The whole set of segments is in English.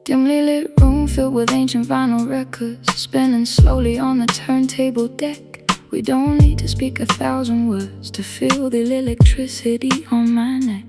Dimly lit room filled with ancient vinyl records, spinning slowly on the turntable deck. We don't need to speak 1,000 words to feel the electricity on my neck.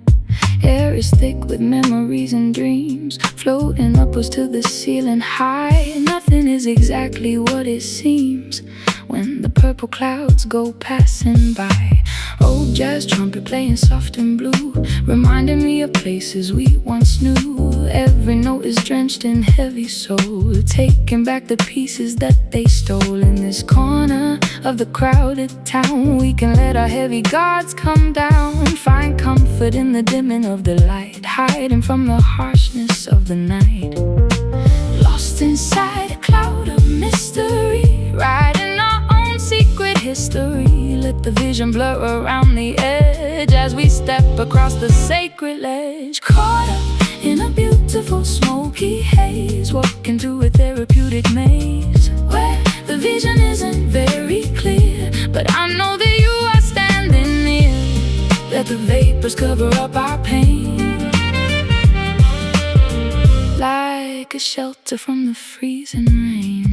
Air is thick with memories and dreams, floating upwards to the ceiling high. Nothing is exactly what it seems when the purple clouds go passing by. Old jazz trumpet playing soft and blue, reminding me of places we once knew. Every note is drenched in heavy soul, taking back the pieces that they stole. In this corner of the crowded town, we can let our heavy guards come down, find comfort in the dimming of the light, hiding from the harshness of the night. Lost inside a cloud of mystery, writing our own secret history. Let the vision blur around the edge as we step across the sacred ledge. Caught up in a beautiful smoky haze, walking through a therapeutic maze where the vision isn't very clear, but I know that you are standing near. Let the vapors cover up our pain, like a shelter from the freezing rain.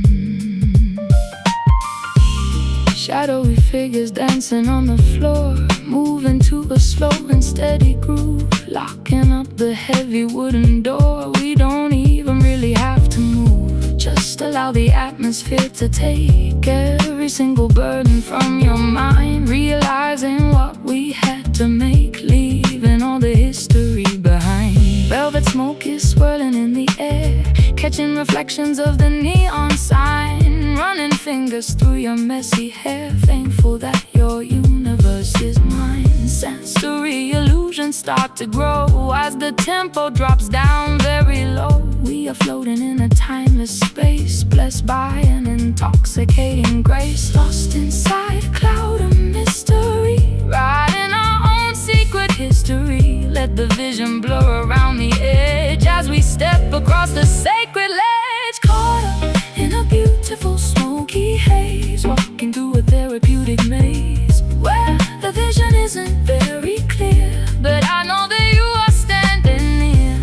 Shadowy figures dancing on the floor, moving to a slow and steady groove, locking up the heavy wooden door. We don't even really have to move, just allow the atmosphere to take every single burden from your mind, realizing what we had to make, leaving all the history behind. Velvet smoke is swirling in the air, catching reflections of the neon sign, running fingers through your messy hair, thankful that your universe is mine. Sensory illusions start to grow as the tempo drops down very low. We are floating in a timeless space, blessed by an intoxicating grace. Lost inside a cloud of mystery, writing our own secret history. Let the vision blur around the edge as we step across the sacred ledge. Caught up in a beautiful smoky haze, walking through a therapeutic maze where the vision isn't very clear, but I know that you are standing near.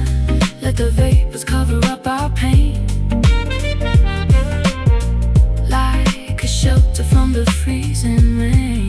Let the vapors cover up our pain, like a shelter from the freezing rain.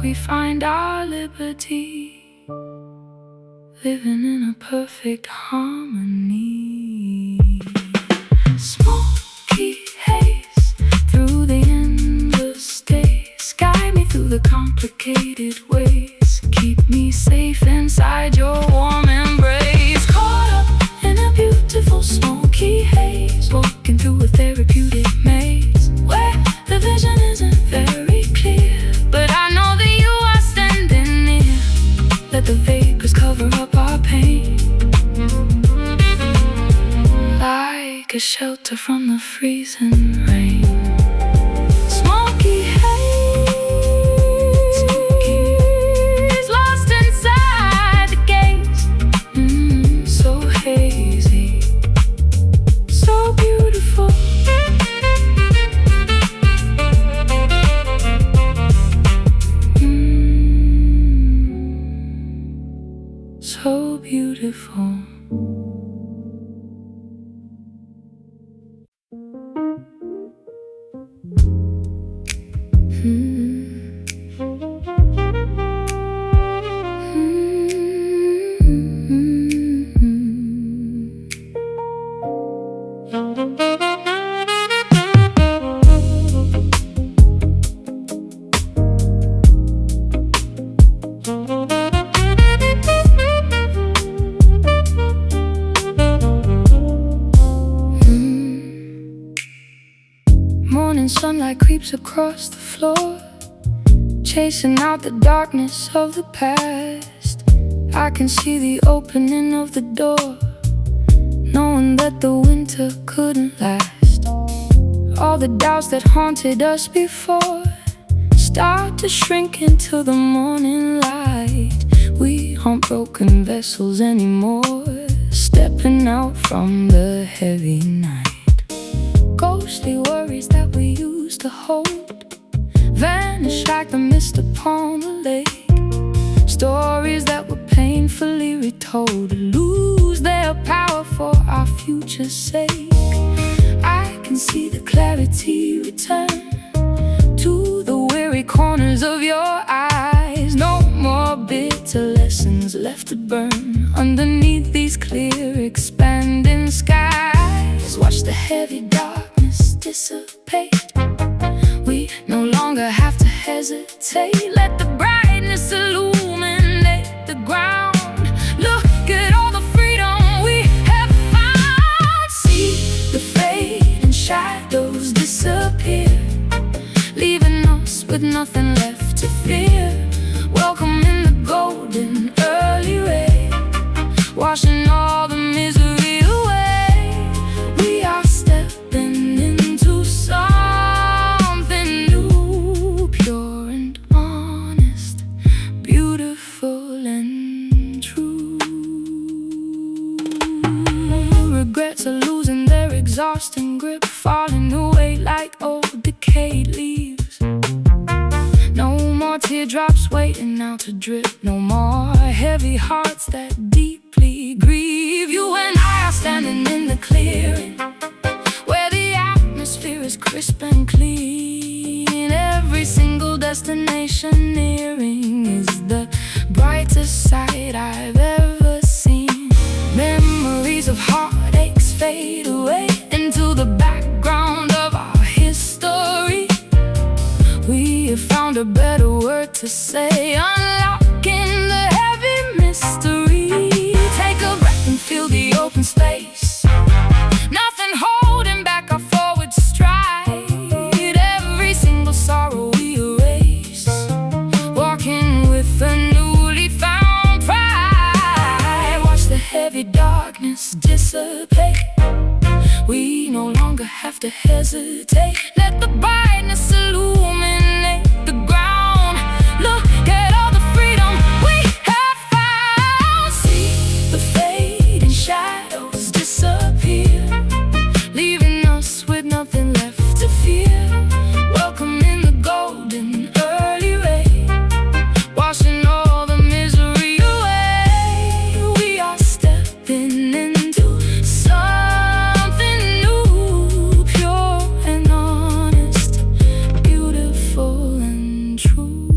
We find our liberty, living in a perfect harmony. Smoky haze through the endless days, guide me through the complicated ways, keep me safe inside your warm embrace. Caught up in a beautiful smoky haze, walking through a therapeutic maze where the vision isn't very clear, but I know that you are standing near. Let the vapors cover up our pain, like a shelter from the freezing rain. Smoky haze, lost inside the gates. So hazy, so beautiful. Morning sunlight creeps across the floor, chasing out the darkness of the past. I can see the opening of the door, knowing that the winter couldn't last. All the doubts that haunted us before start to shrink into the morning light. We aren't broken vessels anymore, stepping out from the heavy night. Ghostly worries that we used to hold vanish like the mist upon the lake. Stories that were painfully retold lose their power for our future's sake. I can see the clarity return to the weary corners of your eyes. No more bitter lessons left to burn underneath these clear expanding skies. Watch the heavy darkness dissipate. We no longer have to hesitate. Let the brightness illuminate the ground. Look at all the freedom we have found. See the fading shadows disappear, leaving us with nothing left to fear. Welcome in the golden early ray, washing all the misery away. We are stepping into something new, pure and honest, beautiful and true. Regrets are losing their exhausting grip, falling away like old decayed leaves. No more teardrops waiting now to drip, no more heavy hearts that deeply grieve. You and I are standing in the clearing, where the atmosphere is crisp and clean. Every single destination nearing is the brightest sight I've ever seen. Memories of heartaches fade away into the background of our history. We have found a better word to say, unlocking the heavy mystery. Take a breath and feel the open space, nothing holding back our forward stride. Every single sorrow we erase, walking with a newly found pride. Watch the heavy darkness dissipate. We no longer have to hesitate. Let the brightness illuminate the ground. Look at all the freedom we have found. See the fading shadows disappear, leaving us with nothing left to fear. Welcome in the golden early ray, washing all the misery away. We are stepping into something new, pure and honest, beautiful and true.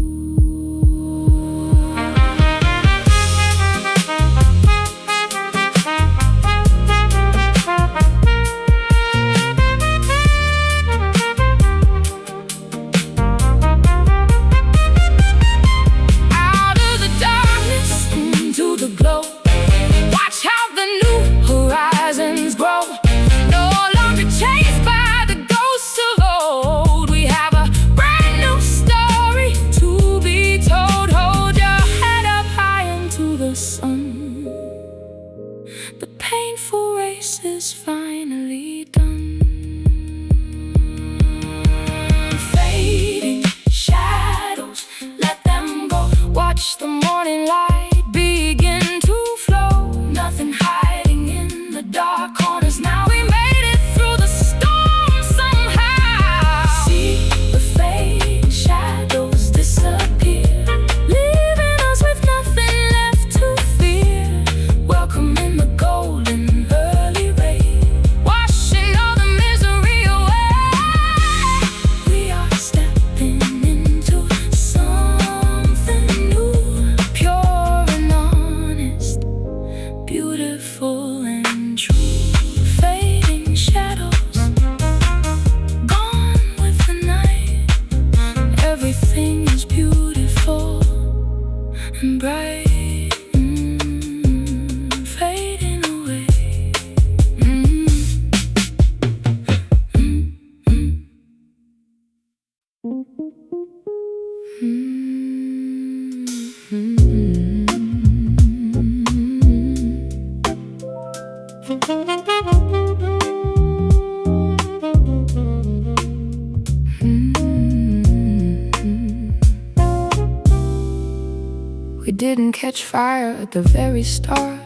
didn't catch fire at the very start,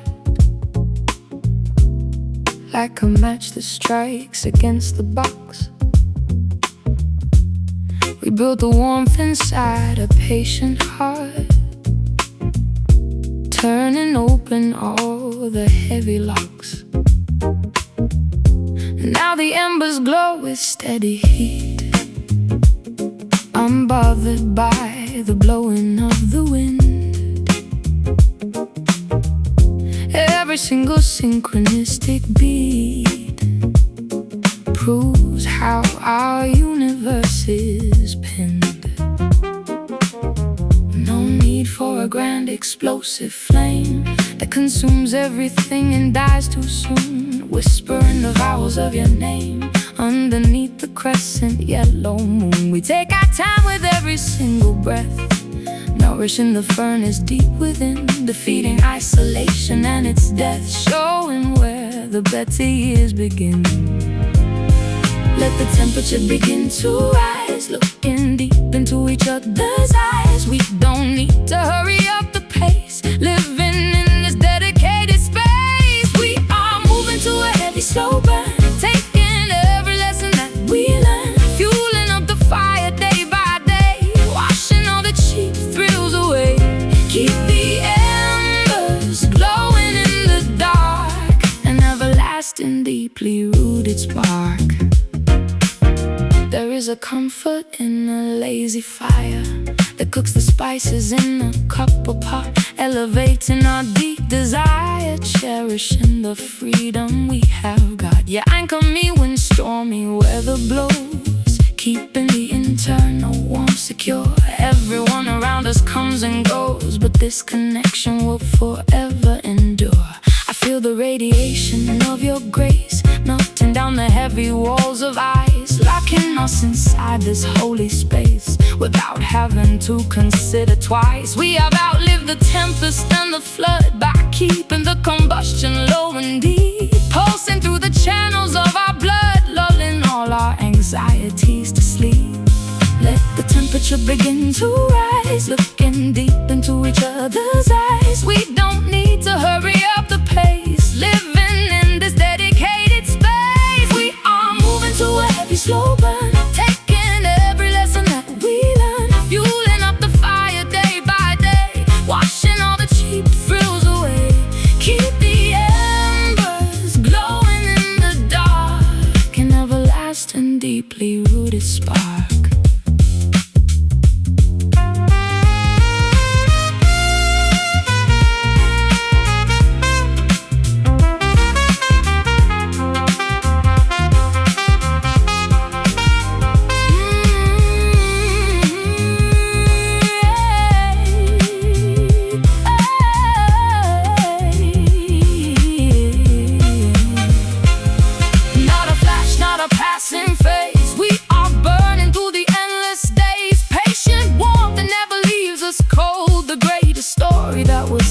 like a match that strikes against the box. We built the warmth inside a patient heart, turning open all the heavy locks. And now the embers glow with steady heat, unbothered by the blowing of the wind. Every single synchronistic beat proves how our universe is pinned. No need for a grand explosive flame that consumes everything and dies too soon. Whisper in the vowels of your name underneath the crescent yellow moon. We take our time with every single breath, nourishing the furnace deep within, defeating isolation and its death, showing where the better years begin. Let the temperature begin to rise, looking deep into each other's eyes. We don't need to hurry up the pace, living in this dedicated space. We are moving to a heavy slow burn, taking every lesson that we learn, fueling up the fire day by day, washing all the cheap thrills away. Keep the embers glowing in the dark, an everlasting, deeply rooted spark. There is a comfort in a lazy fire that cooks the spices in a cup or pot, elevating our deep desire, cherishing the freedom we have got. You anchor me when stormy weather blows, keeping the internal warmth secure. Everyone around us comes and goes, but this connection will forever endure. I feel the radiation of your grace, melting down the heavy walls of ice, locking us inside this holy space without having to consider twice. We have outlived the tempest and the flood by keeping the combustion low and deep, pulsing through the channels of our blood, lulling all our anxieties to sleep. Let the temperature begin to rise, looking deep into each other's eyes. We don't need to hurry up the pace, living in this dedicated space. We are moving to a heavy slow burn, taking every lesson that we learn, fueling up the fire day by day, washing all the cheap thrills away. Keep the embers glowing in the dark, an everlasting, deeply rooted spark.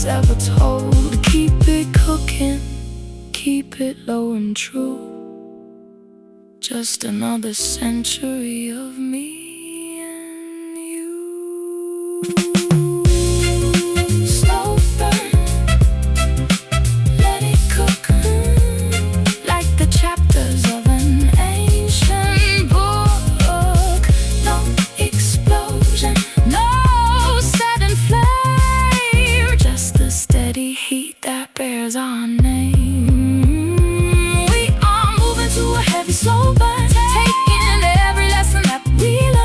Ever told, keep it cooking, keep it low and true. Just another century of me and you. Slow burn, let it cook, like the chapters of an ancient book. No explosion, no sudden flame, just the steady heat that bears our name. We are moving to a heavy slow burn, taking every lesson that we learn,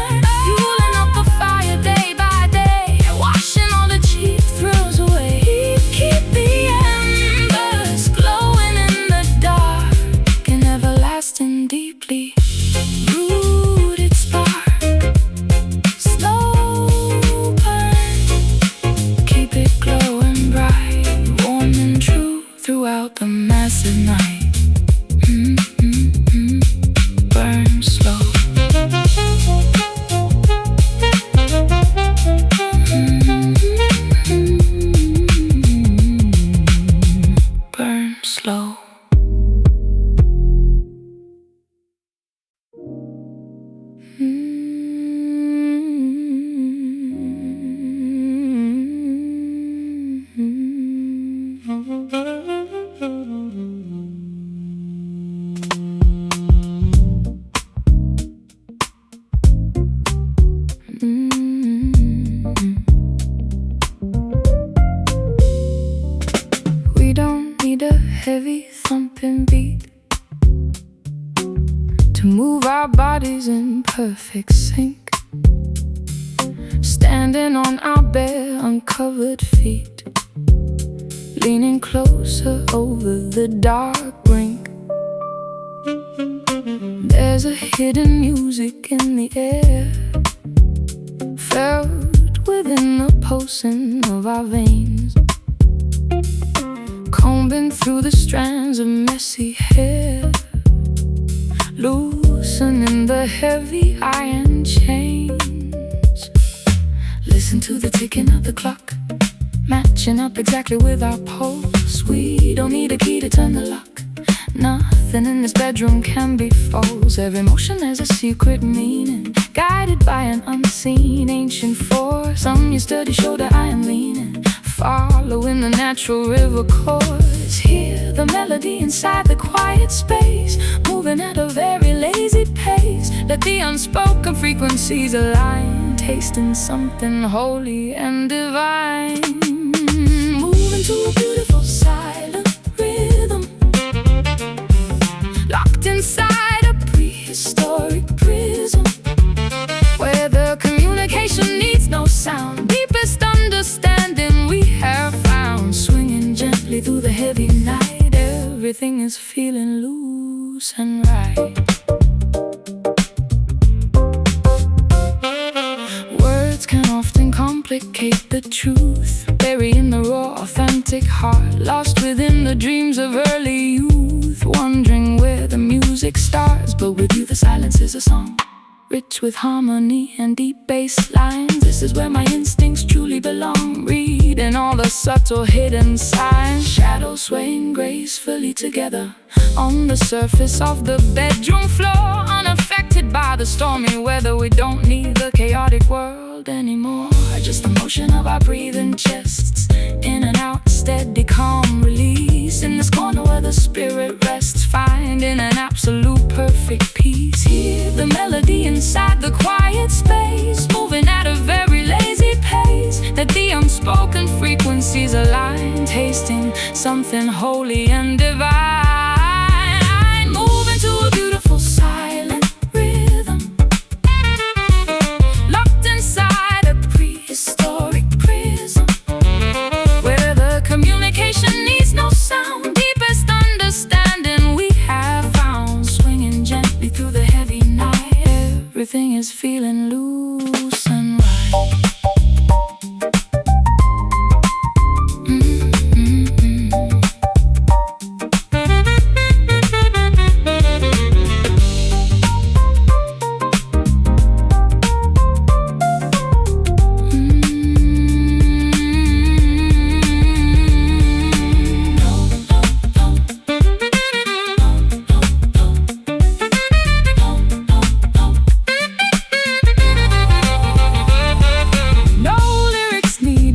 in perfect sync, standing on our bare uncovered feet, leaning closer over the dark brink. There's a hidden music in the air, felt within the pulsing of our veins, combing through the strands of messy hair, loosening the heavy iron chains. Listen to the ticking of the clock, matching up exactly with our pulse. We don't need a key to turn the lock. Nothing in this bedroom can be false. Every motion has a secret meaning, guided by an unseen ancient force. On your sturdy shoulder I am leaning, following the natural river course. Hear the melody inside the quiet space, moving at a very lazy pace. Let the unspoken frequencies align, tasting something holy and divine. Moving to a beautiful silent rhythm, locked inside a prehistoric prism, where the communication needs no sound. Deepest understanding we have found, swinging gently through the heavy night. Everything is feeling loose and right. Words can often complicate the truth, burying the raw, authentic heart, lost within the dreams of early youth, wondering where the music starts. But with you the silence is a song, rich with harmony and deep bass lines. This is where my instincts truly belong, reading all the subtle hidden signs. Shadows swaying gracefully together on the surface of the bedroom floor, unaffected by the stormy weather. We don't need the chaotic world anymore, just the motion of our breathing chests, in and out, steady, calm release. In this corner where the spirit rests, finding an absolute perfect peace. Hear the melody inside the quiet space, moving at a very lazy pace. Let the unspoken frequencies align, tasting something holy and divine. Moving to a beautiful silent rhythm, locked inside a prehistoric prism, where the communication needs no sound. Deepest understanding we have found, swinging gently through the heavy night. Everything is feeling loose and right.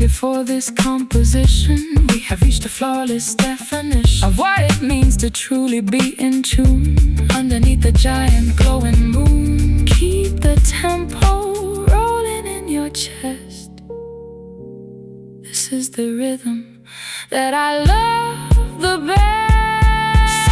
For this composition, we have reached a flawless definition of what it means to truly be in tune underneath the giant glowing moon. Keep the tempo rolling in your chest. This is the rhythm that I love the best.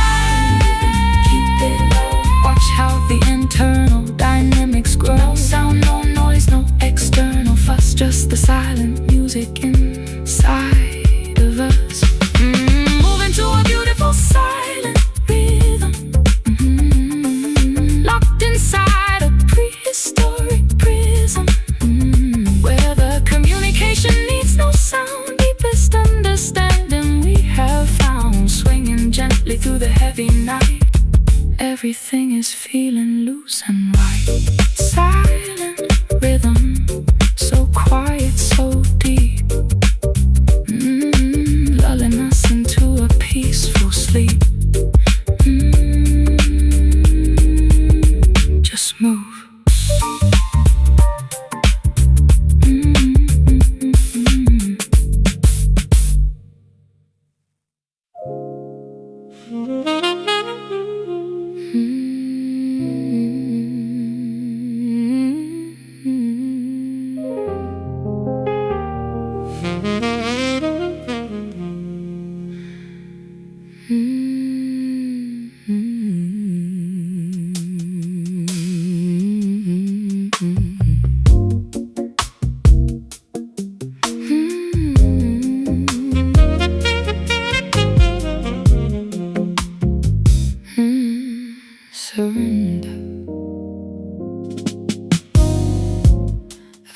Keep it low. Watch how the internal dynamics grow. No sound, no noise, no external fuss, just the silent music inside of us. Moving to a beautiful silent rhythm, locked inside a prehistoric prism, where the communication needs no sound. Deepest understanding we have found, swinging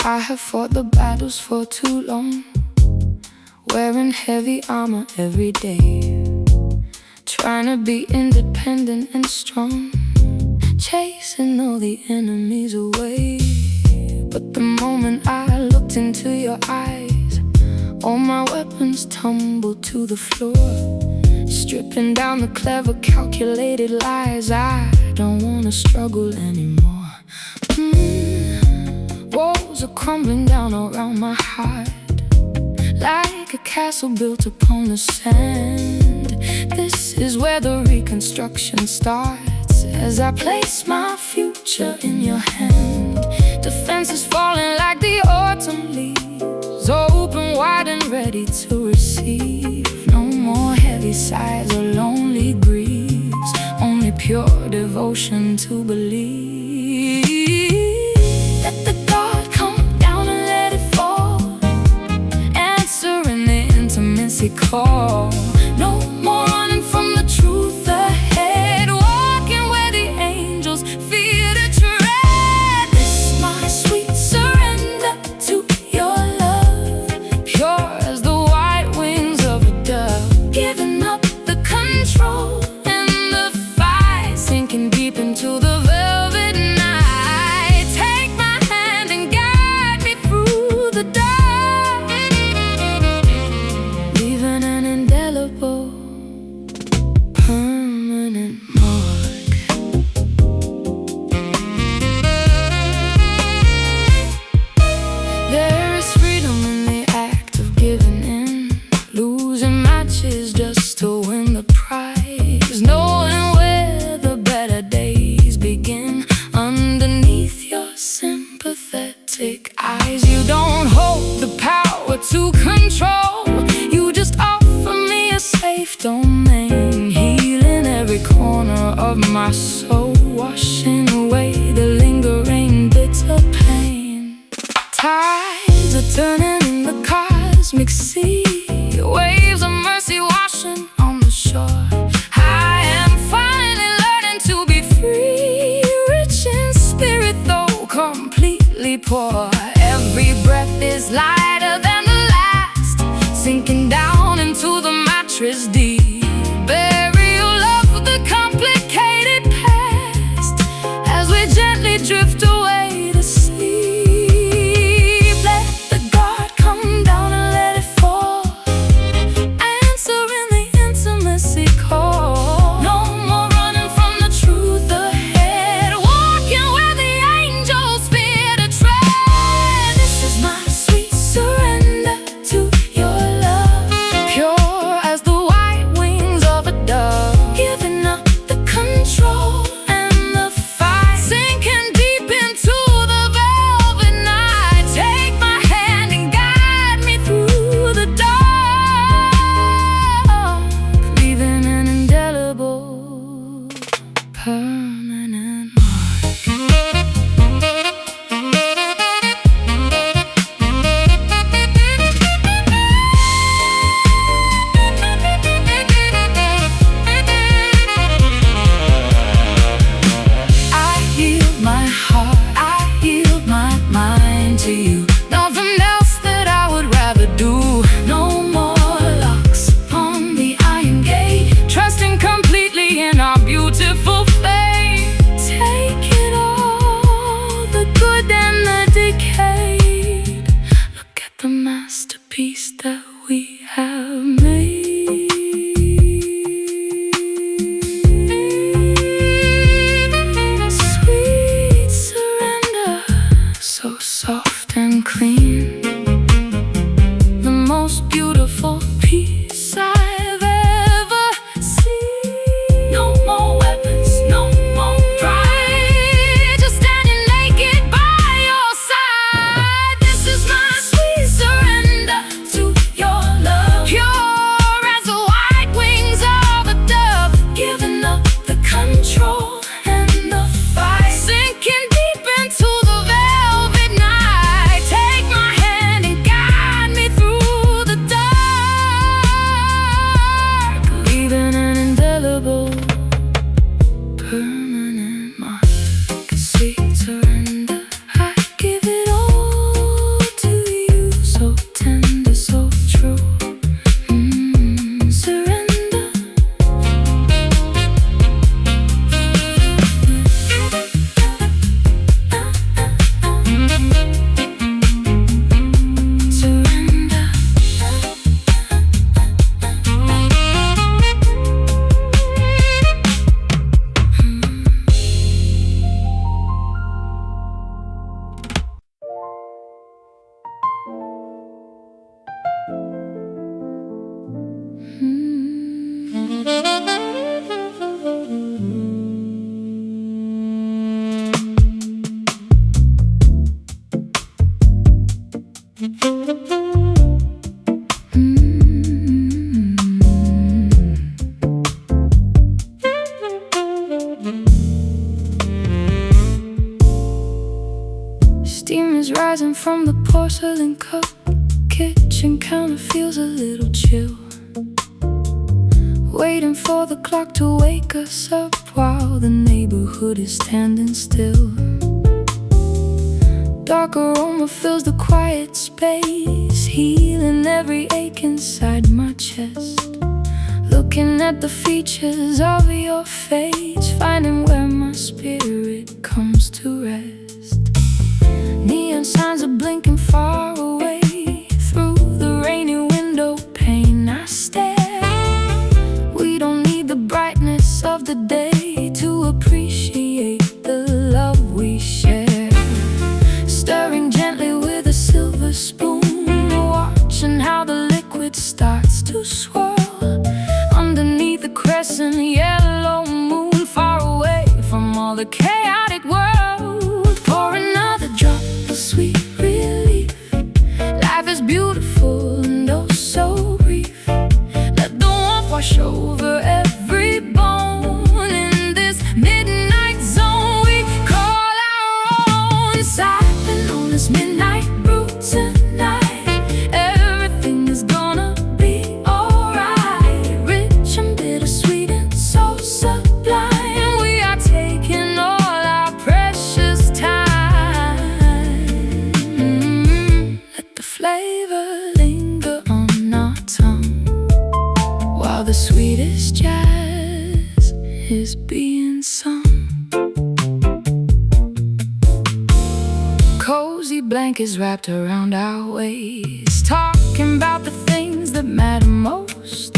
I have fought the battles for too long, wearing heavy armor every day, trying to be independent and strong, chasing all the enemies away. But the moment I looked into your eyes, all my weapons tumbled to the floor, stripping down the clever, calculated lies. I don't wanna struggle anymore. Walls are crumbling down around my heart, like a castle built upon the sand. This is where the reconstruction starts, as I place my future in your hand. Defenses falling like the autumn leaves, open wide and ready to receive. No more heavy sighs or lonely griefs, only pure devotion to believe. Let the God come down and let it fall, answering the intimacy call. No more running from the truth ahead, walking where the angels fear to tread. This is my sweet surrender to your love, pure as the white wings of a dove, giving up the control and the fight, sinking deep into the velvet night. Take my hand and guide me through the dark, leaving an indelible, permanent mark. There is freedom in the act of giving in, losing matches just to win the prize, knowing where the better days begin underneath your sympathetic eyes. You don't hold the power to control, you just offer me a safe domain, healing every corner of my soul, washing away the lingering bitter pain. Tides are turning in the cosmic sea, waves of mercy washing on the shore. I am finally learning to be free, rich in spirit though completely poor. Every breath is lighter than the last, sinking down into the mattress deep. Bury your love with the complicated past, as we gently drift away to sleep. Let the guard come down and let it fall, answering the intimacy call. No more running from the truth ahead, walking where the angels fear to tread. This is my sweet surrender to your love, pure as the white wings of a dove, giving up the control and the fight, sinking deep into the velvet night. Take my hand and guide me through the dark, leaving an indelible, permanent mark. I yield my heart, I yield my mind to you. Nothing else that I would rather do. No more locks upon the iron gate, trusting completely in our beautiful fate. Take it all, the good and the decayed. Look at the masterpiece that we have made. Sweet surrender, so soft and clean, the most beautiful piece I've ever seen. No more weapons, no more pride, just standing naked by your side. This is my sweet surrender to your love, pure as the white wings of a dove, giving up the control and the fight, sinking deep into the velvet night. Steam is rising from the porcelain cup. Kitchen counter feels a little chill, waiting for the clock to wake us up while the neighborhood is standing still. Dark aroma fills the quiet space, healing every ache inside my chest. Looking at the features of your face, finding where my spirit comes to rest. Neon signs are blinking far away. Through the rainy window pane I stare. We don't need the brightness of the day to appreciate the love we share. Stirring gently with a silver spoon, watching how the liquid starts to swirl underneath the crescent yellow moon, far away from all the chaotic world. Pour another drop of sweet relief. Life is beautiful and oh so brief. Let the warmth wash over every bone in this midnight zone we call our own. Sipping on this midnight brew tonight, everything is gonna be alright. Rich and bittersweet and so sublime, we are taking all our precious time. Let the flavor linger on our tongue while the sweetest jazz is being sung. Cozy blankets wrapped around our waist, talking about the things that matter most.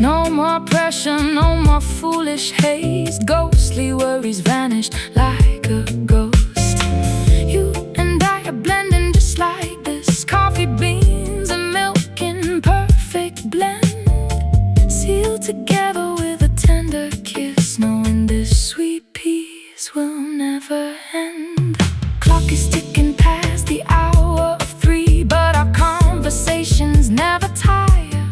No more pressure, no more foolish haste. Ghostly worries vanished like a ghost. You and I are blending just like this. Coffee beans and milk in perfect blend, sealed together with a tender kiss, knowing this sweet peace will never end. Clock is ticking past the hour of 3, but our conversations never tire.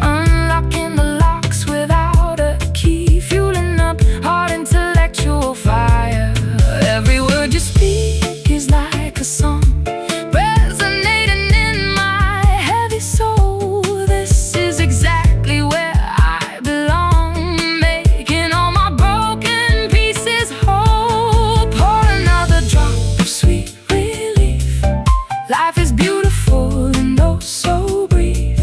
Unlocking the locks without a key, fueling up hard intellectual fire. Every word you speak is like a song, resonating in my heavy soul. This is exactly where I belong, making all my broken pieces whole. Pour another drop of sweet relief. Life is beautiful and oh so brief.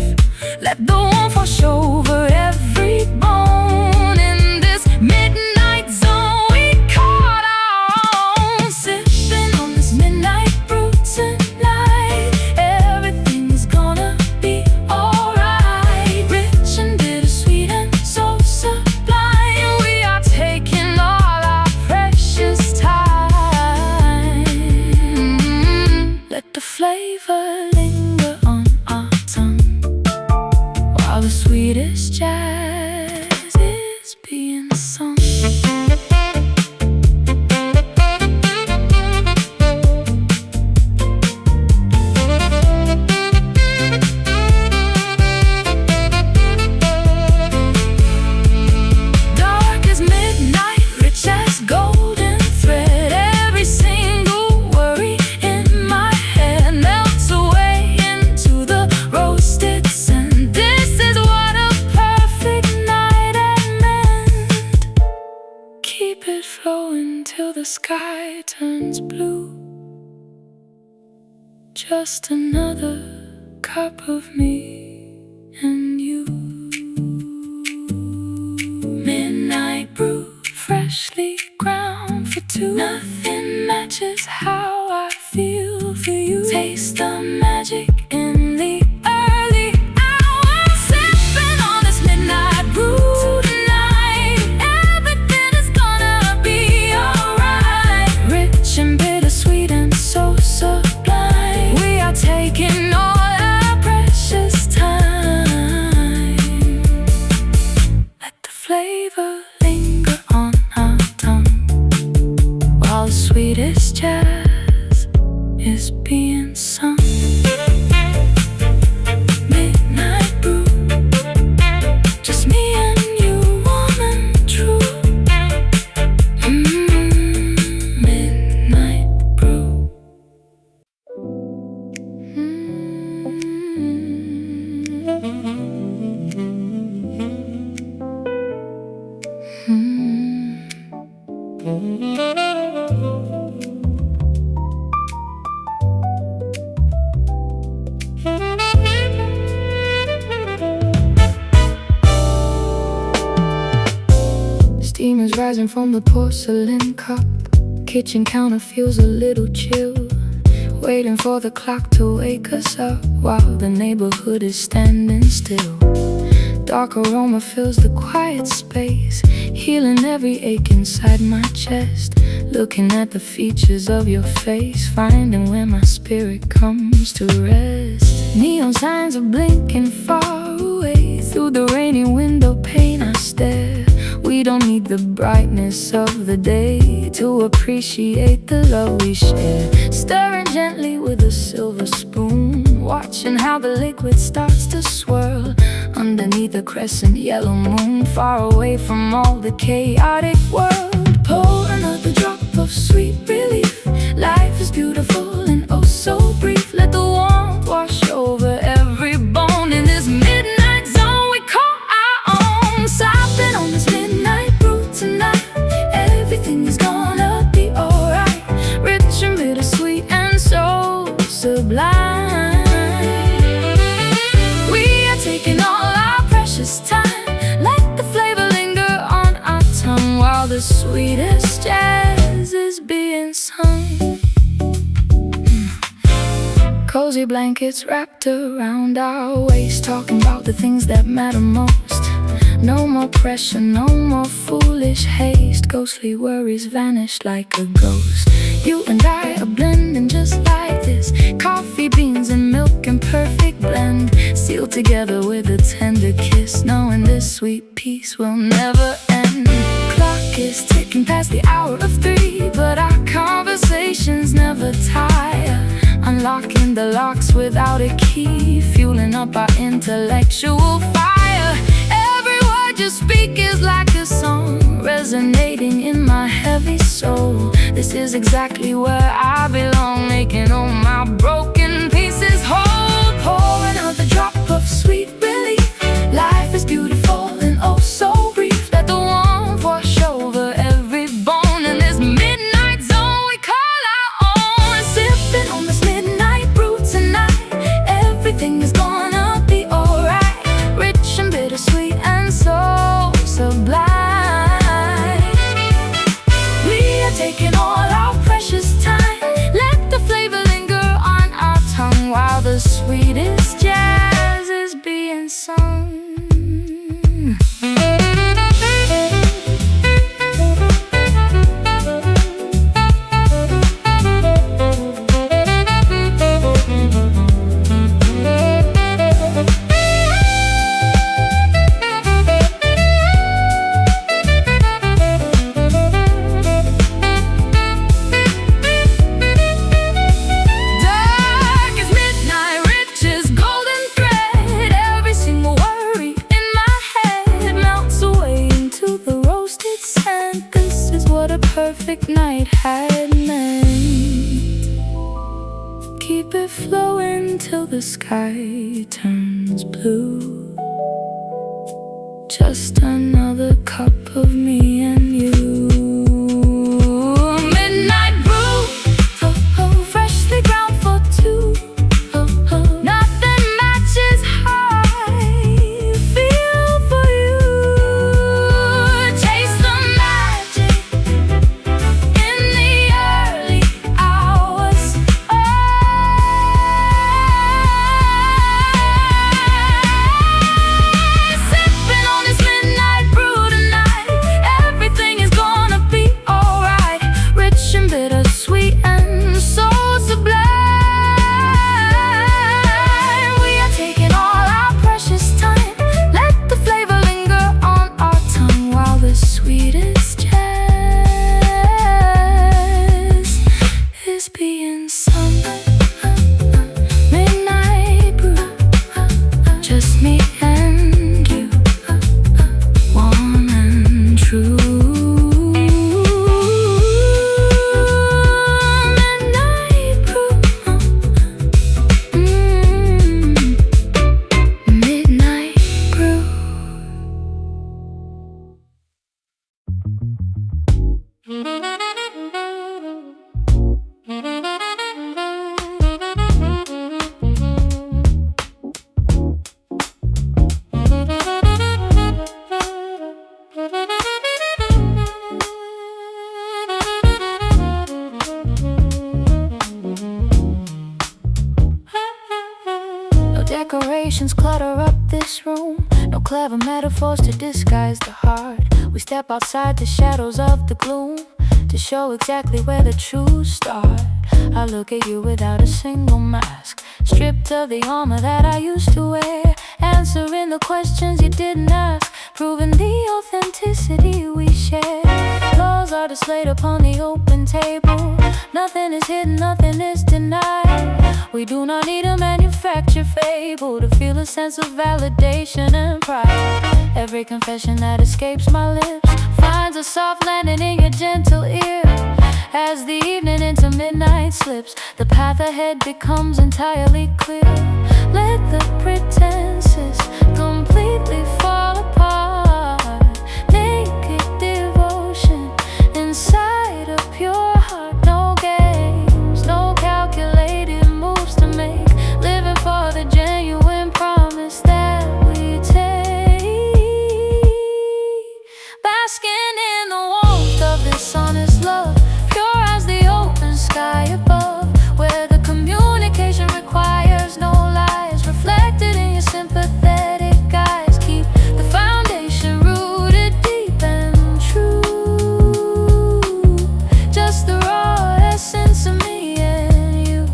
Let the warmth wash over every bone in this midnight zone we call our own. Sipping on this midnight brew tonight, everything's gonna be alright. Rich and bittersweet and so sublime, we are taking all our precious time. Let the flavor linger on our tongue while the sweetest jazz is being sung. Dark as midnight, rich as golden thread. Every single worry in my head melts away into the roasted scent. This is what a perfect night had meant. Keep it flowing till the sky turns blue. Just another cup of me and you. Midnight brew, freshly ground for 2. Nothing matches how I feel for you. Taste the magic in the early hours. Sipping on this midnight brew tonight, everything is gonna be alright. Rich and bittersweet and so sublime, we are taking all our precious time. Let the flavor linger on our tongue while the sweetest jazz is being sung. Midnight brew, just me and you, warm and true. Midnight brew. rising from the porcelain cup. Kitchen counter feels a little chill, waiting for the clock to wake us up while the neighborhood is standing still. Dark aroma fills the quiet space, healing every ache inside my chest. Looking at the features of your face, finding where my spirit comes to rest. Neon signs are blinking far away, through the rainy window pane I stare. We don't need the brightness of the day to appreciate the love we share. Stirring gently with a silver spoon, watching how the liquid starts to swirl underneath a crescent yellow moon, far away from all the chaotic world. Pour another drop of sweet relief. Life is beautiful and oh so brief. Let the warmth wash over every bone in this midnight zone we call our own. Sipping on this midnight brew tonight, everything is gonna be alright. Rich and bittersweet and so sublime. We are taking all our precious time. Let the flavor linger on our tongue while the sweetest jazz is being sung. Cozy blankets wrapped around our waist, talking about the things that matter most. No more pressure, no more foolish haste. Ghostly worries vanish like a ghost. You and I are blending just like this. Coffee beans and milk in perfect blend, sealed together with a tender kiss, knowing this sweet peace will never end. Clock is ticking past the hour of 3, but our conversations never tire. Unlocking the locks without a key, fueling up our intellectual fire. Every word you speak is like a song, resonating in my heavy soul. This is exactly where I belong, making all my broken pieces whole. Pour another drop of sweet relief. Life is beautiful and oh so brief. Let the warmth wash over every bone in this midnight zone we call our own. Sipping on this midnight brew tonight, everything is gonna be alright. Rich and bittersweet and so sublime. We are taking all our precious time. Let the flavor linger on our tongue while the sweetest jazz is being sung. Perfect night had meant. Keep it flowing till the sky turns blue. Just another cup of me and you. Midnight brew, oh, oh, freshly ground for two. Oh, oh, nothing matches how I feel for you. Taste the magic in the early hours. Sipping on this midnight brew tonight, everything is gonna be alright. Rich and bittersweet and so sublime. We are taking all our precious time. Let the flavor linger on our tongue while the sweetest jazz is being sung. Midnight brew, just me and you, warm and true. Expectations clutter up this room. No clever metaphors to disguise the heart. We step outside the shadows of the gloom to show exactly where the truths start. I look at you without a single mask, stripped of the armor that I used to wear, answering the questions you didn't ask, proving the authenticity we share. Laws are displayed upon the open table. Nothing is hidden, nothing is denied. We do not need a manufactured fable to feel a sense of validation and pride. Every confession that escapes my lips finds a soft landing in your gentle ear. As the evening into midnight slips, the path ahead becomes entirely clear. Let the pretenses completely fall apart. Naked devotion inside a pure heart. No games, no calculated moves to make. Living for the genuine promise that we take. Basking in the warmth of this honest love, pure as the open sky above, where the communication requires no lies, reflected in your sympathetic eyes. Keep the foundation rooted deep and true, just the raw essence of me and you.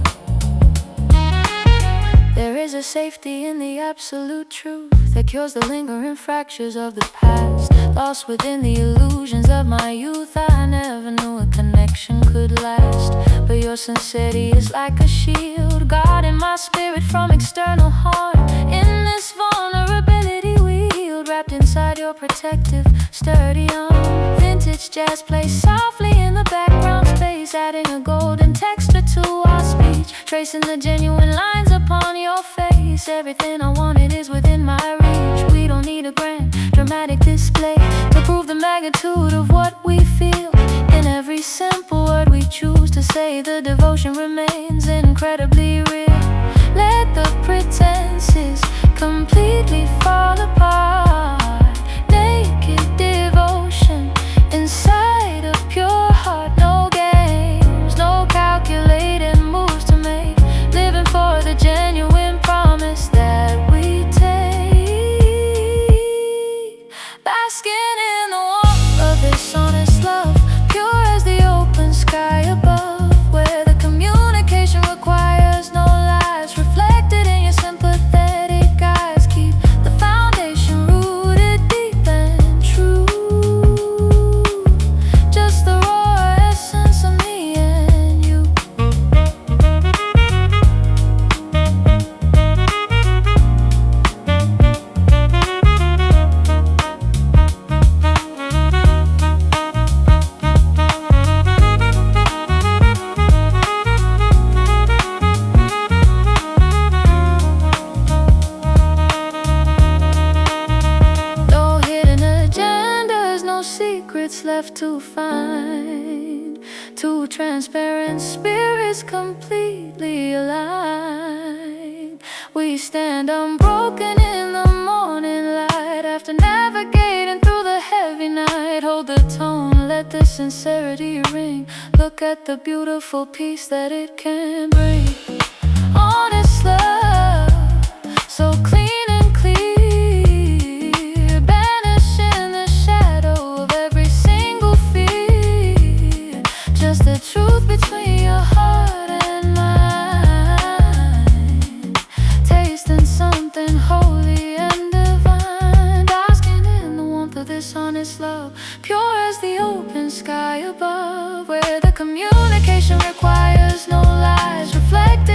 There is a safety in the absolute truth that cures the lingering fractures of the past. Lost within the illusions of my youth, I never knew a connection could last. But your sincerity is like a shield, guarding my spirit from external harm. In this vulnerability we healed, wrapped inside your protective, sturdy arm. Vintage jazz plays softly in the background space, adding a golden texture to our speech, tracing the genuine lines upon your face. Everything I wanted is within my reach. We don't need a grand, dramatic display to prove the magnitude of what we feel. In every simple word we choose to say, the devotion remains incredibly real. Let the pretenses completely fall apart. Naked devotion inside a pure heart. No games, no calculated moves to make. Living for the genuine promise that we take. Basking in the warmth of this honest love, pure as the open sky above, where the communication requires no lies, reflected in your sympathetic eyes. Keep the foundation rooted deep and true, just the raw essence of me and you. No hidden agendas, no secrets left to find. Two transparent spirits completely aligned. We stand unbroken in the morning light, after navigating through the heavy night. Hold the tone, let the sincerity ring. Look at the beautiful peace that it can bring. Honest love, so clean and clear, banishing the shadow of every single fear. Just the truth between your heart and mine, tasting something holy and divine. Basking in the warmth of this honest love, pure as the open sky above, where the communication requires no lies, reflected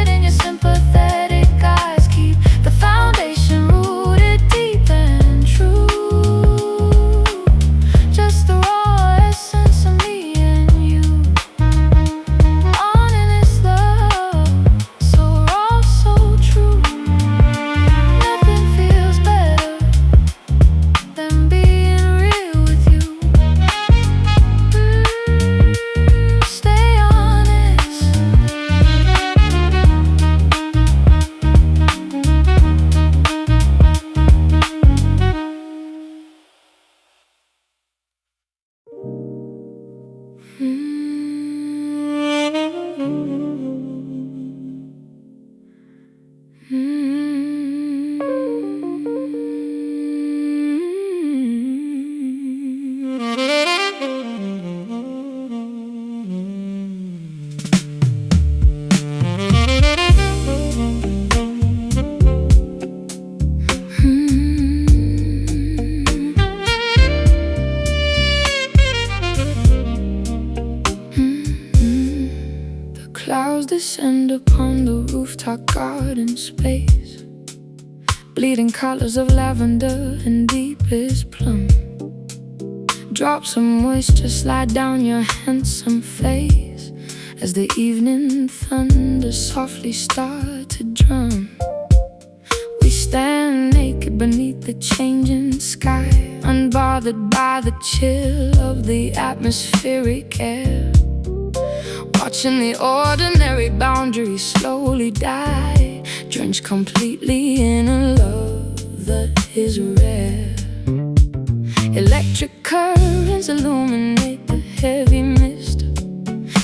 Clouds descend upon the rooftop garden space, bleeding colors of lavender and deepest plum. Drops of moisture slide down your handsome face as the evening thunder softly start to drum. We stand naked beneath the changing sky, unbothered by the chill of the atmospheric air, watching the ordinary boundaries slowly die, drenched completely in a love that is rare. Electric currents illuminate the heavy mist,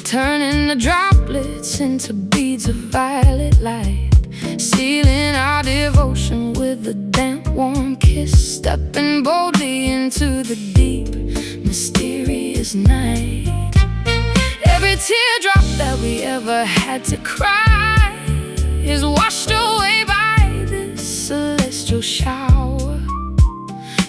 turning the droplets into beads of violet light, sealing our devotion with a damp, warm kiss, stepping boldly into the deep, mysterious night. Every teardrop that we ever had to cry is washed away by this celestial shower.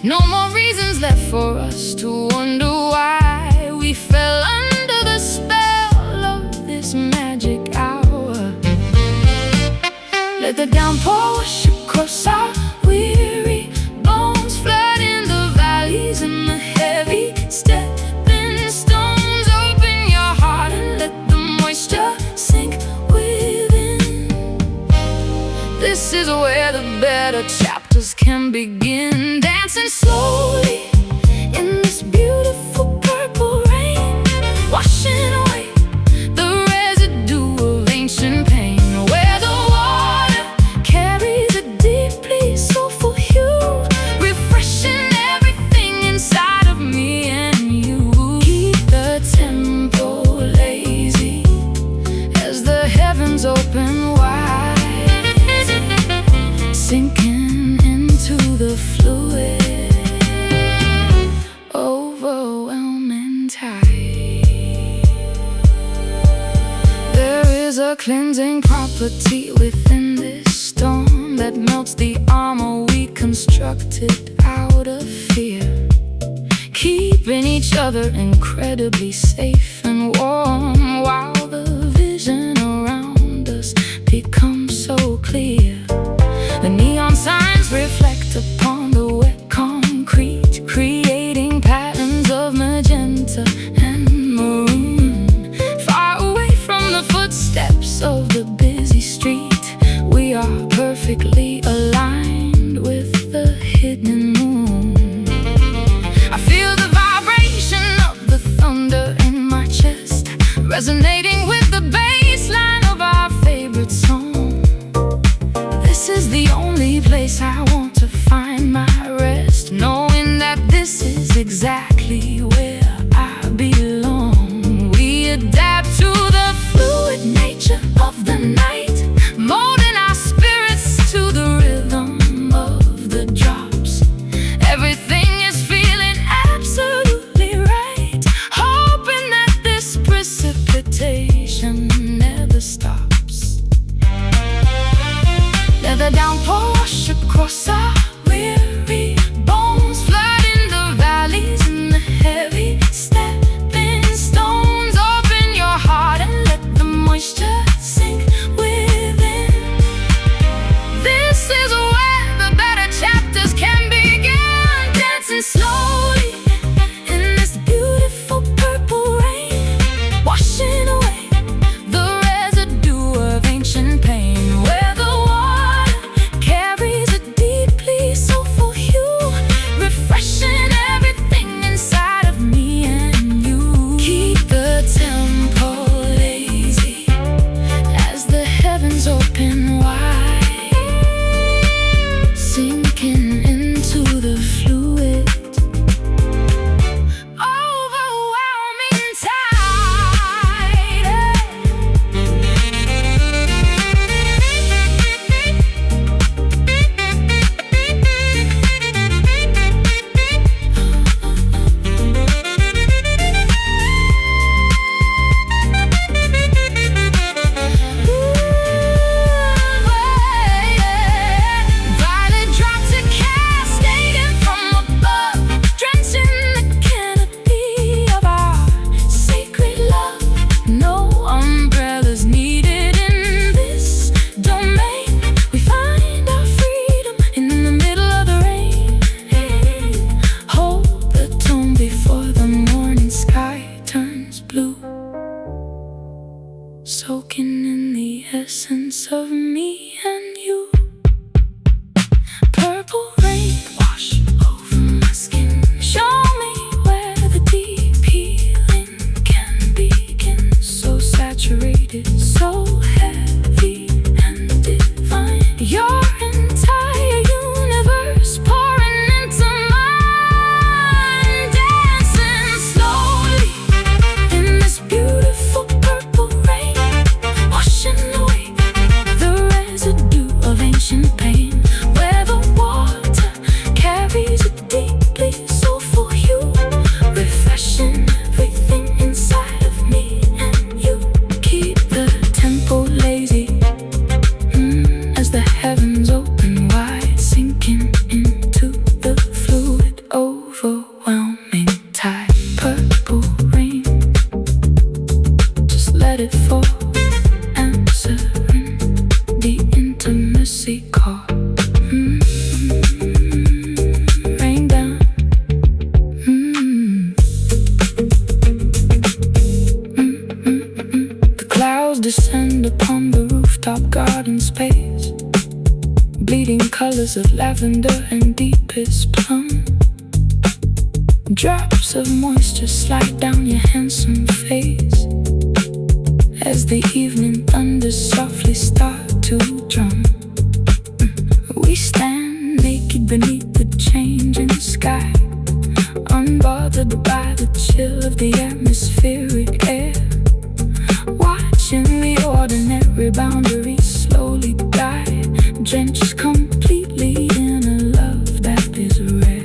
No more reasons left for us to wonder why we fell under the spell of this magic hour. Let the downpour wash across our weary bones, flooding the valleys and the heavy stepping stones. Open your heart and let the moisture sink within. This is where the better chapters can begin. Dancing slowly in this beautiful purple rain, washing away the residue of ancient pain, where the water carries a deeply soulful hue, refreshing everything inside of me and you. Keep the tempo lazy as the heavens open wide, sinking into the fluid, overwhelming tide. There is a cleansing property within this storm that melts the armor we constructed out of fear, keeping each other incredibly safe and warm, while the vision around us becomes so clear. The neon signs reflect upon the wet concrete, creating patterns of magenta and maroon. Far away from the footsteps of the busy street, we are perfectly aligned with the hidden moon. I feel the vibration of the thunder in my chest, resonating with the bass line of our favorite song. This is the only place I want to find my rest, knowing that this is exactly where I belong. We adapt to the fluid nature of the night, molding our spirits to the rhythm of the drops. Everything is feeling absolutely right, hoping that this precipitation never stops. Let the downpour wash across our weary bones, flooding the valleys and the heavy stepping stones. Open your heart and let the moisture sink within. This is where the better chapters can begin. Dancing slowly in this beautiful purple rain, washing away the residue of ancient pain, where the water carries a deeply in the essence of me and you. Purple rain wash over my skin. Show me where the deep healing can begin. So saturated, so heavy and divine. Your entire universe pouring into mine. Dancing slowly in this beautiful purple rain, washing away the residue of ancient pain. Where the water carries a deeply soulful hue, refreshing everything inside of me and you. Keep the tempo lazy, as the heavens open wide, sinking into the fluid, overwhelming tide. Purple rain, just let it fall, answering the intimacy call. Rain down. The clouds descend upon the rooftop garden space, bleeding colors of lavender and deepest plum. Drops of moisture slide down your handsome face as the evening thunders softly start to drum. We stand naked beneath the changing sky, unbothered by the chill of the atmospheric air, watching the ordinary boundaries slowly die, drenched completely in a love that is rare.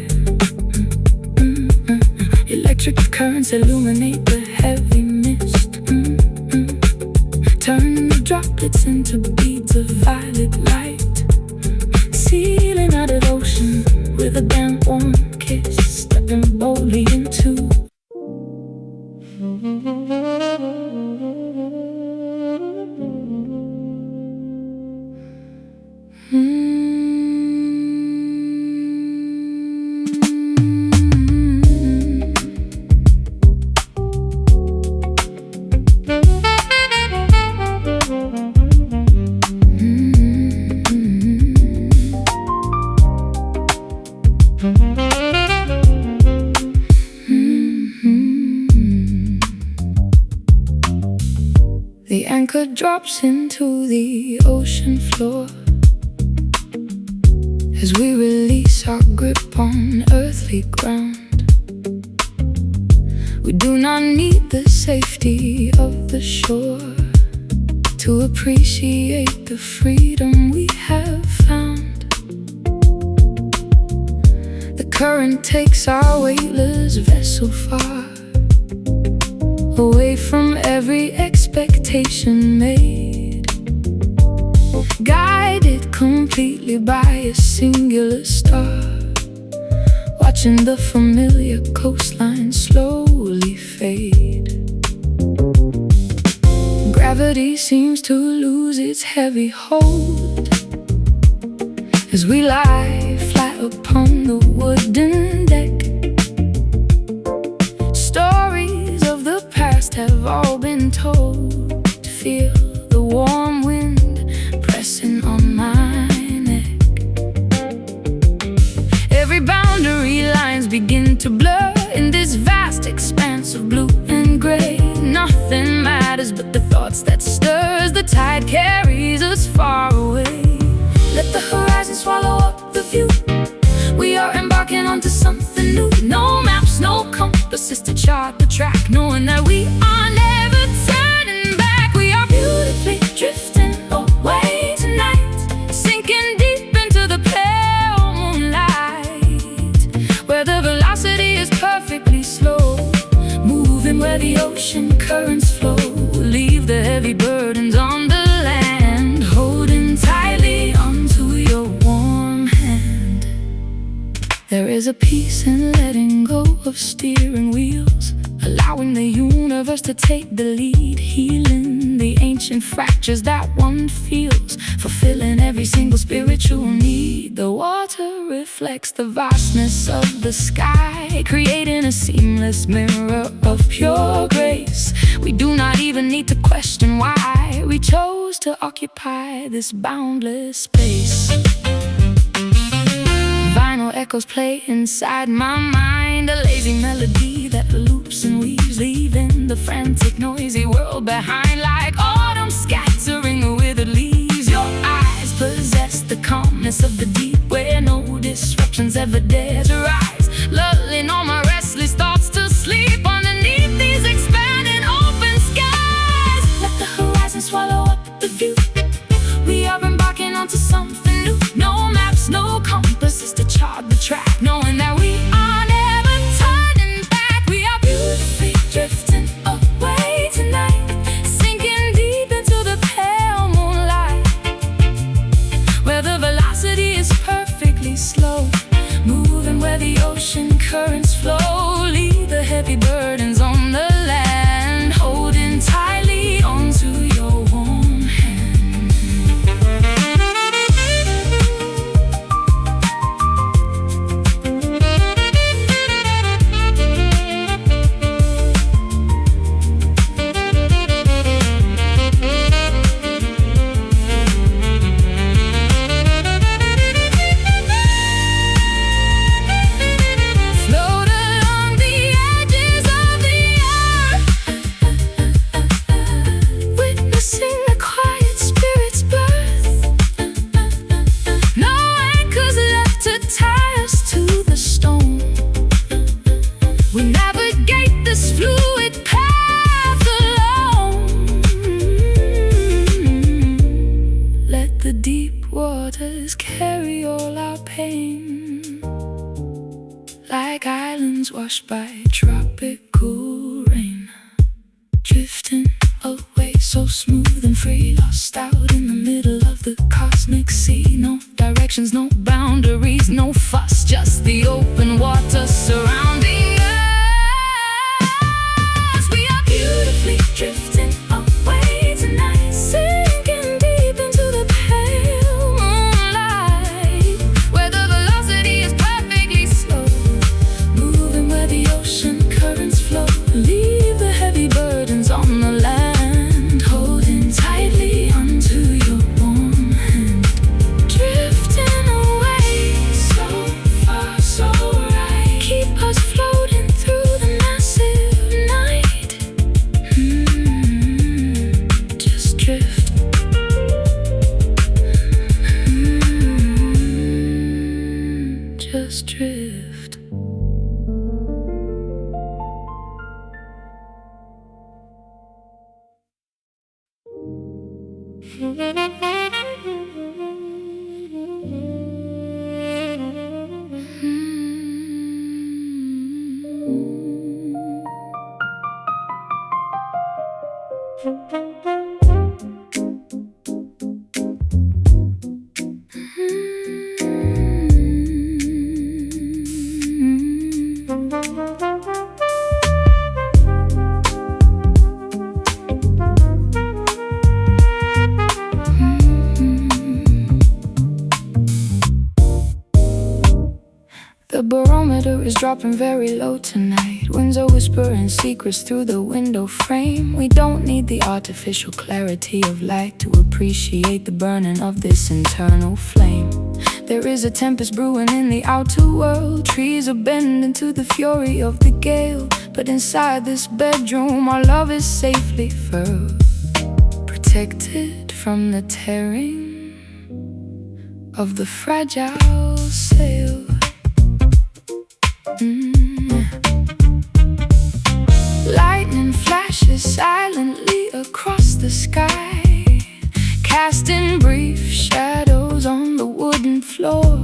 Electric currents illuminate the heavy mist, turning the droplets into beads of violet light, sealing out of ocean with a damp warm kiss, stepping boldly into. The anchor drops into the ocean floor as we release our grip on earthly ground. We do not need the safety of the shore to appreciate the freedom we have found. The current takes our weightless vessel far, away from every expectation made, guided completely by a singular star, watching the familiar coastline slowly fade. Gravity seems to lose its heavy hold as we lie flat upon the wooden deck. Have all been told. Feel the warm wind pressing on my neck. Every boundary lines begin to blur in this vast expanse of blue and gray. Nothing matters but the thoughts that stirs. The tide carries us far away. Let the horizon swallow up the view. We are embarking onto something new. No maps, no compass, just to chart the track, knowing that we are never turning back. We are beautifully drifting away tonight, sinking deep into the pale moonlight, where the velocity is perfectly slow, moving where the ocean currents flow. Leave the heavy burdens on the land, holding tightly onto your warm hand. There is a peace in letting go of steering wheels, allowing the universe to take the lead, healing the ancient fractures that one feels, fulfilling every single spiritual need. The water reflects the vastness of the sky, creating a seamless mirror of pure grace, We do not even need to question why we chose to occupy this boundless space. Vinyl echoes play inside my mind, a lazy melody that loops and weaves, leaving the frantic, noisy world behind. Like autumn scattering the withered leaves, your eyes possess the calmness of the deep, where no disruptions ever dare to rise, lulling all my restless thoughts to sleep underneath these expanding open skies. Let the horizon swallow up the view. We are embarking onto something new. No maps, no compasses to chart the track, knowing that we are never turning back. We are beautifully drifting away tonight, sinking deep into the pale moonlight, where the velocity is perfectly slow, moving where the ocean currents flow. Leave the heavy burdens on the land, holding tightly onto your warm hand. The deep waters carry all our pain, like islands washed by tropical rain, drifting away so smooth and free, lost out in the middle of the cosmic sea. No directions, no boundaries, no fuss, just the open water surrounding us. We are beautifully drifting away tonight, sinking deep into the pale moonlight, where the velocity is perfectly slow, moving where the ocean currents flow. Leave the heavy burdens on the land, holding tightly onto your warm hand. Drifting away so far, so right, keep us floating through the massive night. Just drift. Just drift. The barometer is dropping very low tonight. Winds are whispering secrets through the window frame. We don't need the artificial clarity of light to appreciate the burning of this internal flame. There is a tempest brewing in the outer world. Trees are bending to the fury of the gale. But inside this bedroom, our love is safely furled, protected from the tearing of the fragile sail. Lightning flashes silently across the sky, casting brief shadows on the wooden floor.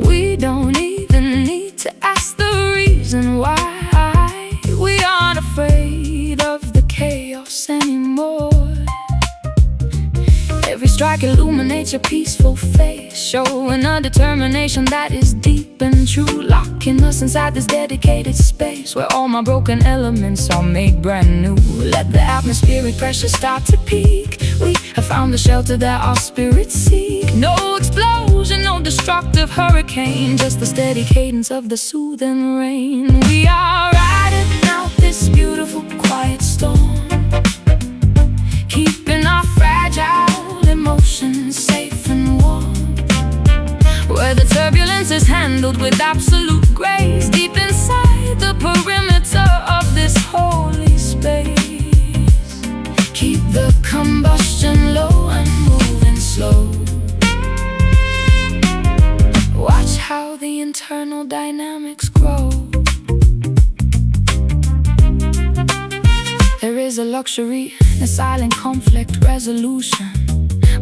We don't even need to ask the reason why. We aren't afraid of the chaos anymore. Every strike illuminates your peaceful face, showing a determination that is deep and true, locking us inside this dedicated space where all my broken elements are made brand new. Let the atmospheric pressure start to peak. We have found the shelter that our spirits seek. No explosion, no destructive hurricane, just the steady cadence of the soothing rain. We are riding out this this beautiful quiet storm, keeping our fragile emotions safe and warm, where the turbulence is handled with absolute grace, deep inside the perimeter of this holy space. Keep the combustion low and moving slow. Watch how the internal dynamics grow. There is a luxury in silent conflict resolution,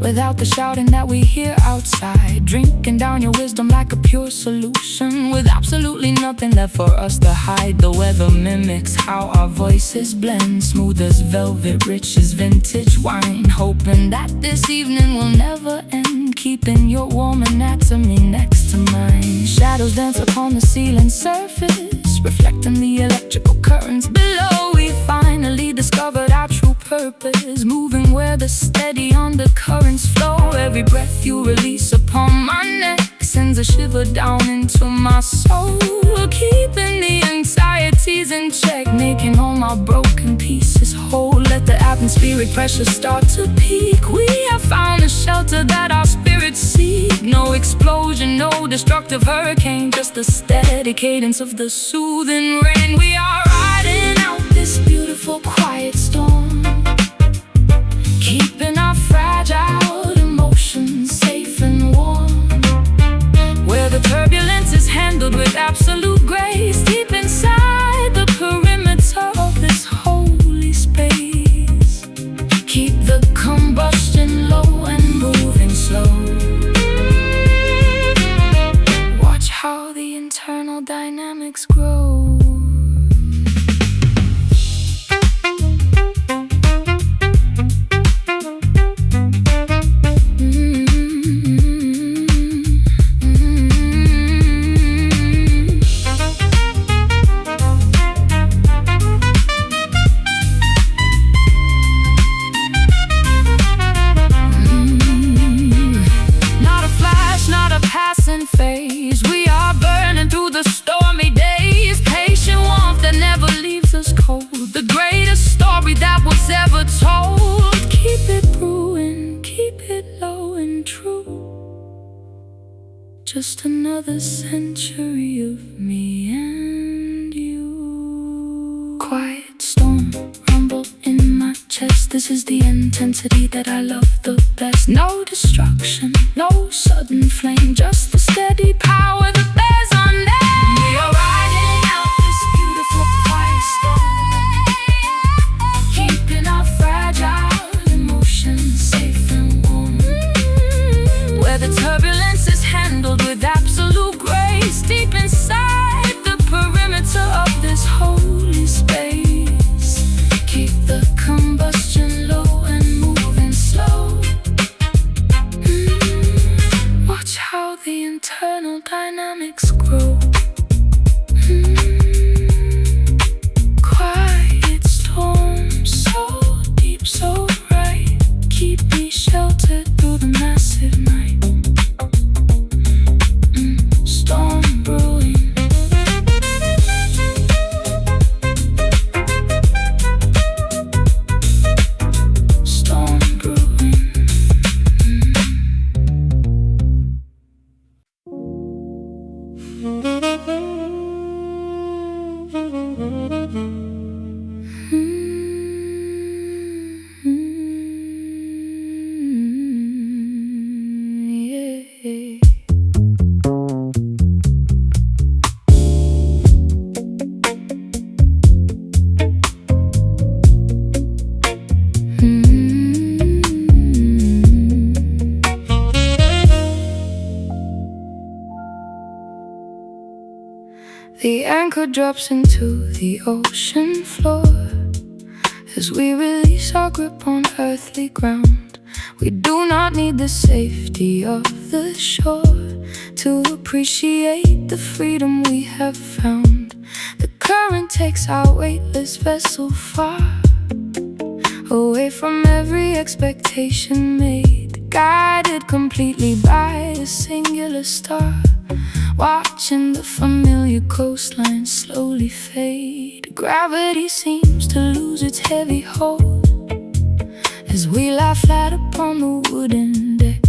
without the shouting that we hear outside, drinking down your wisdom like a pure solution, with absolutely nothing left for us to hide. The weather mimics how our voices blend, smooth as velvet, rich as vintage wine, hoping that this evening will never end, keeping your warm anatomy next to mine. Shadows dance upon the ceiling surface, reflecting the electrical currents below. We finally discovered our true purpose, moving where the steady undercurrents flow. Every breath you release upon my neck sends a shiver down into my soul, keeping the anxieties in check, making all my broken pieces whole. Let the atmospheric pressure start to peak. We have found a shelter that our spirits seek. No explosion, no destructive hurricane, just the steady cadence of the soothing rain. We are riding out this beautiful quiet storm, keeping our fragile emotions safe and warm, where the turbulence is handled with absolute grace, deep inside the perimeter of this holy space. Keep the combustion low and moving slow. Watch how the internal dynamics grow. Phase. We are burning through the stormy days, patient warmth that never leaves us cold, the greatest story that was ever told. Keep it brewing, keep it low and true, just another century of me and you. Quiet storm, rumble in my chest. This is the intensity that I love the best. No destruction, no sudden flame, just the steady power that bears our name. We are riding out this beautiful quiet storm, keeping our fragile emotions safe and warm, where the turbulence is handled with absolute grace, deep inside the perimeter of this holy space. Keep the combustion low and moving slow. Watch how the internal dynamics grow. Quiet storm, so deep, so bright, keep me sheltered through the massive night. Storm brewing. Storm brewing. Yeah. The anchor drops into the ocean floor as we release our grip on earthly ground. We do not need the safety of the shore to appreciate the freedom we have found. The current takes our weightless vessel far away from every expectation made, guided completely by a singular star, watching the familiar coastline slowly fade. Gravity seems to lose its heavy hold as we lie flat upon the wooden deck.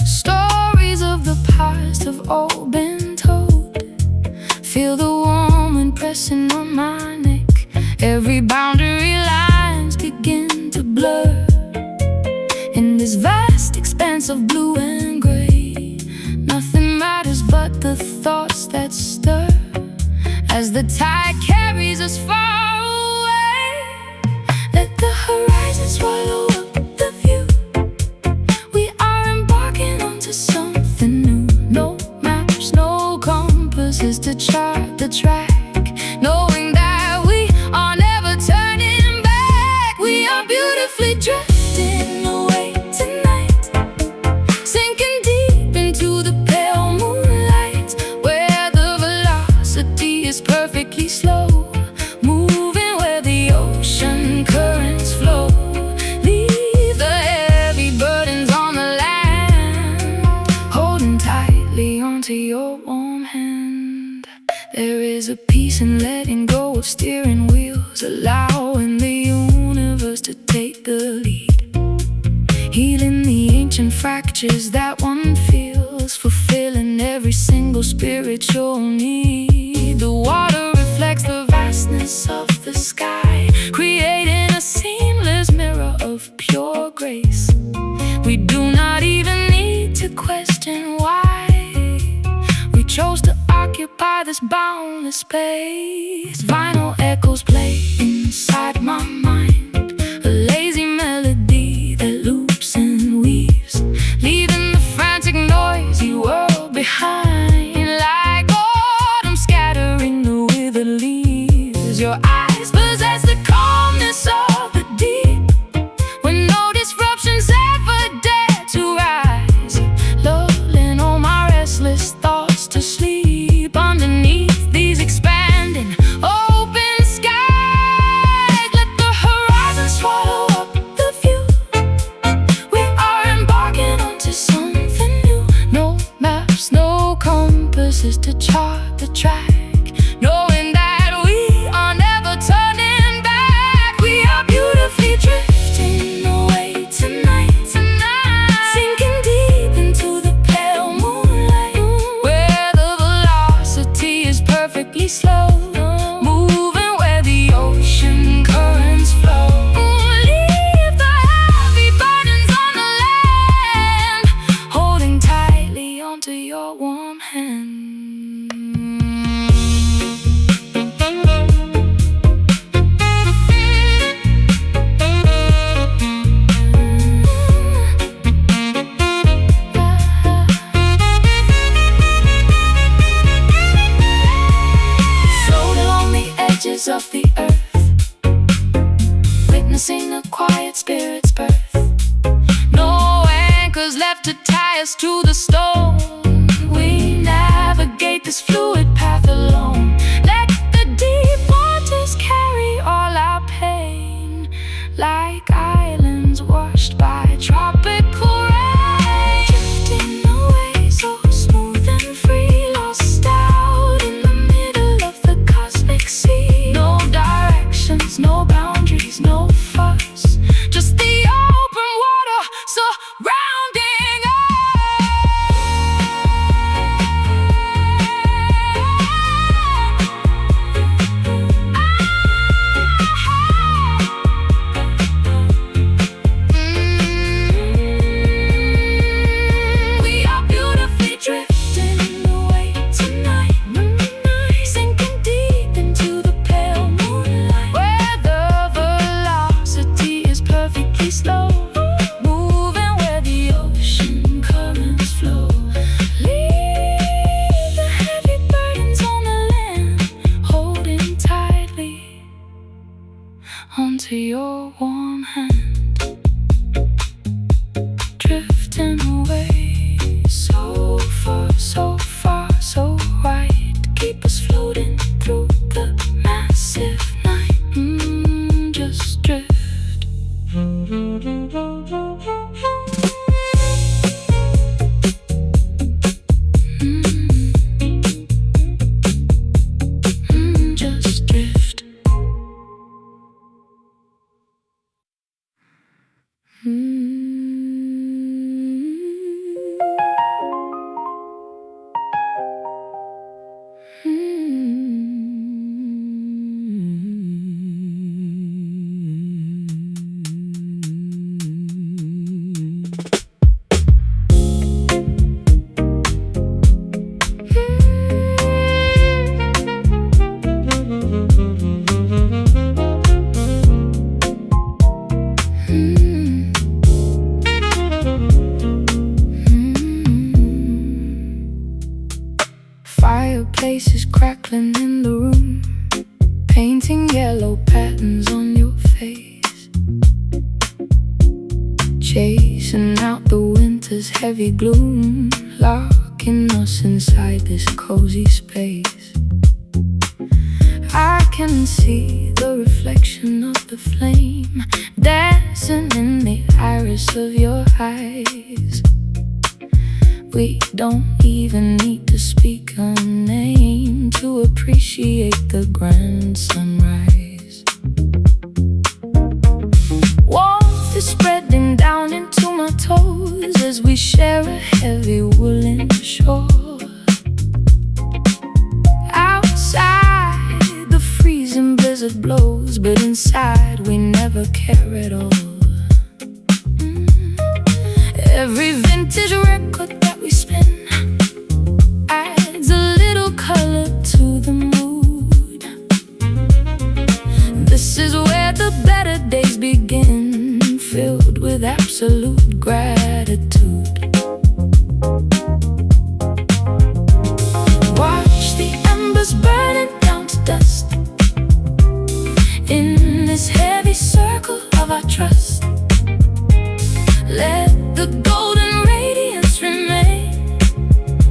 Stories of the past have all been told. Feel the warm wind pressing on my neck. Every boundary lines begin to blur in this vast expanse of blue and gray. Nothing matters but the thoughts that stir as the tide carries us far away. Let the horizon swallow up the view. We are embarking onto something new. No maps, no compasses to chart the track, knowing that we are never turning back. We are beautifully drifting away tonight, sinking deep into the pale moonlight, where the velocity is perfectly slow, moving where the ocean currents flow. Leave the heavy burdens on the land, holding tightly onto your warm hand. There is a peace in letting go of steering wheels, allowing the universe to take the lead, healing the ancient fractures that one feels, fulfilling every single spiritual need. The water reflects the vastness of the sky, creating a seamless mirror of pure grace. We do not even need to question why we chose to occupy this boundless space. Vinyl echoes play inside my mind, a lazy melody that loops and weaves, leaving the frantic noisy world behind. Like autumn scattering the withered leaves, your eyes possess the calmness of the deep, when no disruptions ever dare to rise, lulling all my restless thoughts to sleep underneath these expanding open skies. Let the horizon swallow up the view. We are embarking onto something new. No maps, no compasses to chart the track, knowing that we are never turning back. We are beautifully drifting away tonight, sinking deep into the pale moonlight, where the velocity is perfectly slow, moving where the ocean currents flow. Leave the heavy burdens on the land, holding tightly onto your warm hand. Float along the edges of the earth, witnessing a quiet spirit's birth. No anchors left to tie us to the stone. We navigate this fluid path alone. Let the deep waters carry all our pain, like islands washed by tropical rain. Drifting away so smooth and free, lost out in the middle of the cosmic sea. No directions, no boundaries, no fuss, just the open water surrounding us. sparkling in the room, painting yellow patterns on your face, chasing out the winter's heavy gloom, locking us inside this cozy space. I can see the reflection of the flame dancing in the iris of your eyes. We don't even need to speak a name to appreciate the grand sunrise. Warmth is spreading down into my toes as we share a heavy woolen shawl. Outside the freezing blizzard blows, but inside we never care at all. Every vintage record that we spin adds a little color to the mood. This is where the better days begin, filled with absolute gratitude. Watch the embers burning down to dust in this heavy circle of our trust. Let the golden radiance remain,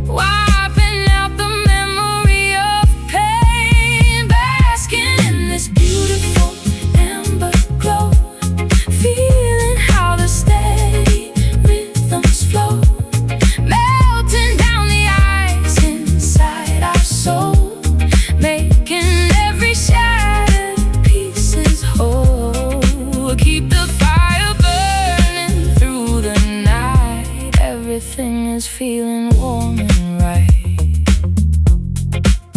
wiping out the memory of pain. Basking in this beautiful amber glow, feeling how the steady rhythms flow, melting down the ice inside our soul, making every shattered pieces whole. Keep the fire burning through the night. Everything is feeling warm and right.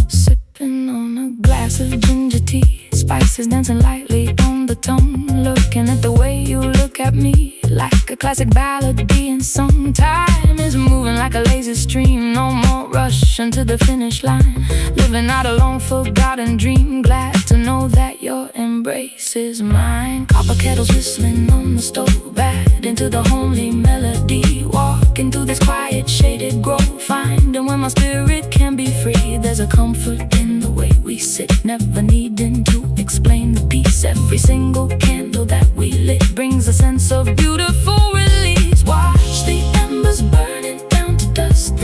Sipping on a glass of ginger tea, spices dancing lightly on the tongue, looking at the way you look at me, like a classic ballad being sung. Time is moving like a lazy stream, no more rushing to the finish line, living out a long forgotten dream. Glad to know that your embrace is mine. Copper kettles whistling on the stove, bad into the homely melody, walking through this quiet shaded grove, finding where my spirit can be free. There's a comfort in the way we sit, never needing to explain the peace. Every single candle that we lit brings a sense of beautiful release. Watch the embers burning down to dust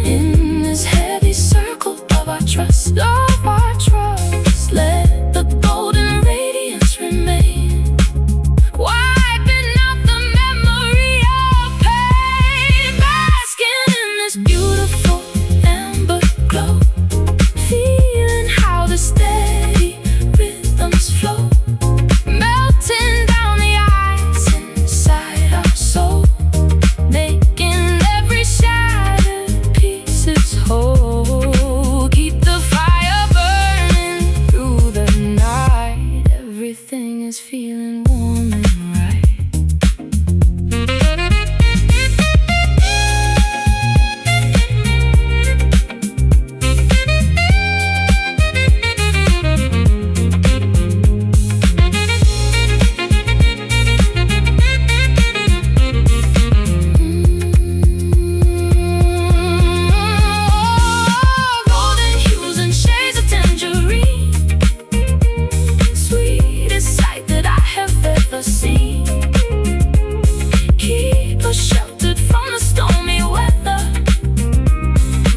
in this heavy circle of our trust, of our trust. Let the golden radiance remain, wiping out the memory of pain. Basking in this beautiful amber glow, feeling how the steady rhythms flow, melting down the ice inside our soul, making every shattered pieces whole. Keep the fire burning through the night. Everything is feeling warm and right. Golden hues and shades of tangerine, sweetest sight that I have ever seen. Keep us sheltered from the stormy weather,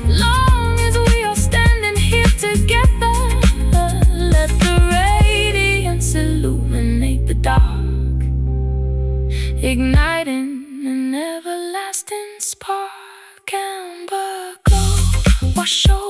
long as we are standing here together. Let the radiance illuminate the dark, igniting an everlasting spark. Amber glow, wash over